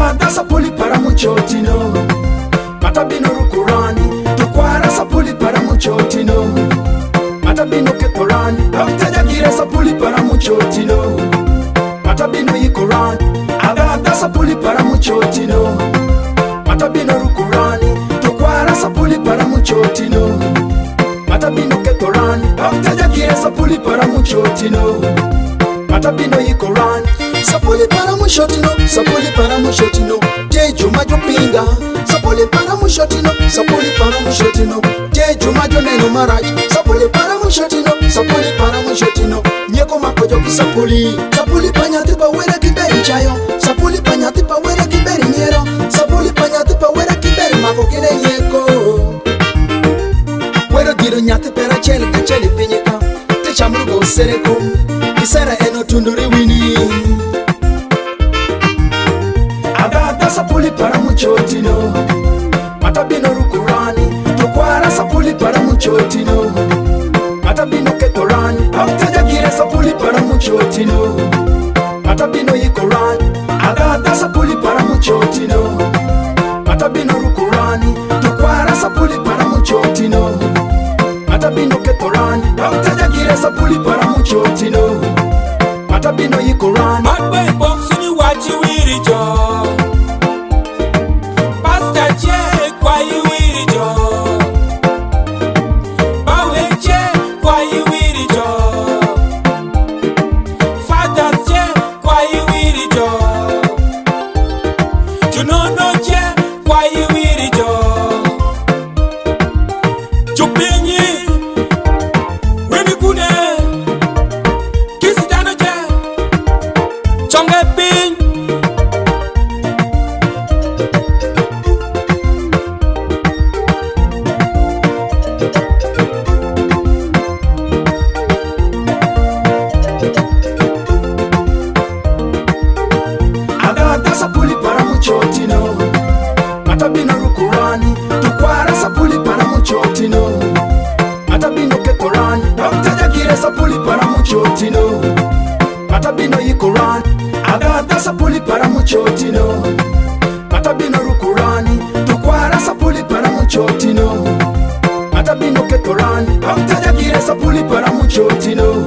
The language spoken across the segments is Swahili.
Agada sapuli para muchotino, matabino rukurani, tukwara sapuli para muchotino, matabino kekorani, doktaja gira sapuli para muchotino, matabino yikorani, agada sapuli para muchotino, matabino rukurani, tukwara sapuli para muchotino, matabino kekorani, doktaja gira sapuli para muchotino, matabino yikorani. Sapuli para mushotino, sapuli para mushotino, tejo majo pinga. Sapuli para mushotino, sapuli para mushotino, tejo majo neno maraji. Sapuli para mushotino, sapuli para mushotino, nyeko makojo kisapuli. Sapuli panyati pa wera kiberi chayo, sapuli panyati pa wera kiberi nyero, sapuli panyati pa wera kiberi mako kine nyeko. Wero diro nyati pera cheli kacheli pinyeka, te chamrugo sereko, kisera eno tunduri wini. Agada sapuli para muchotino, matabino rukurani, tukwara sapuli para muchotino, matabino kekorani, doktaja gira sapuli para muchotino, matabino yikorani. Agada sapuli para muchotino, matabino rukurani, tukwara sapuli para muchotino, matabino kekorani, doktaja gira sapuli para muchotino, matabino yikorani. Madway box ni wachi wiri jo. Sapuli para muchotino, matabino rukurani, tukwara sapuli para muchotino, matabino kekorani, doktaja gira sapuli para muchotino, matabino yikorani. Agada sapuli para muchotino, matabino rukurani, tukwara sapuli para muchotino, matabino kekorani, doktaja gira sapuli para muchotino,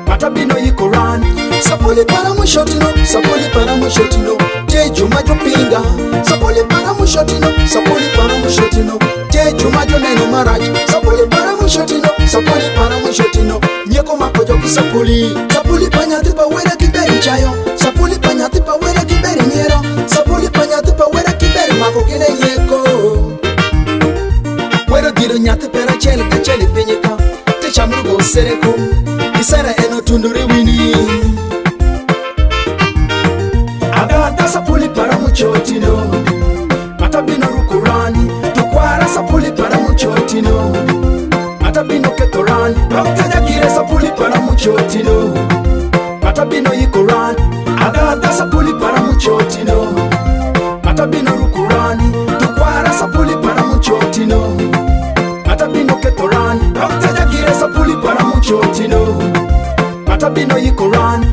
matabino yikorani. Sapuli para mushotino, sapuli para mushotino, tejo majo pinga. Sapuli para mushotino, sapuli para mushotino, tejo majo neno maraji. Sapuli para mushotino, sapuli para mushotino, nyeko makojo kisapuli. Sapuli panyati pa wera kiberi chayo, sapuli panyati pa wera kiberi nyero, sapuli panyati pa wera kiberi mako kine nyeko. Wero diro nyati pera cheli kacheli pinyeka, te chamrugo sereko, kisera eno tunduri wini. Agada sapuli para muchotino, matabino rukurani, tukwara sapuli para muchotino, matabino kekorani, doktaja gira sapuli para muchotino, matabino yikorani. Agada sapuli para muchotino, matabino rukurani, tukwara sapuli para muchotino, matabino kekorani, doktaja gira sapuli para muchotino, matabino yikorani.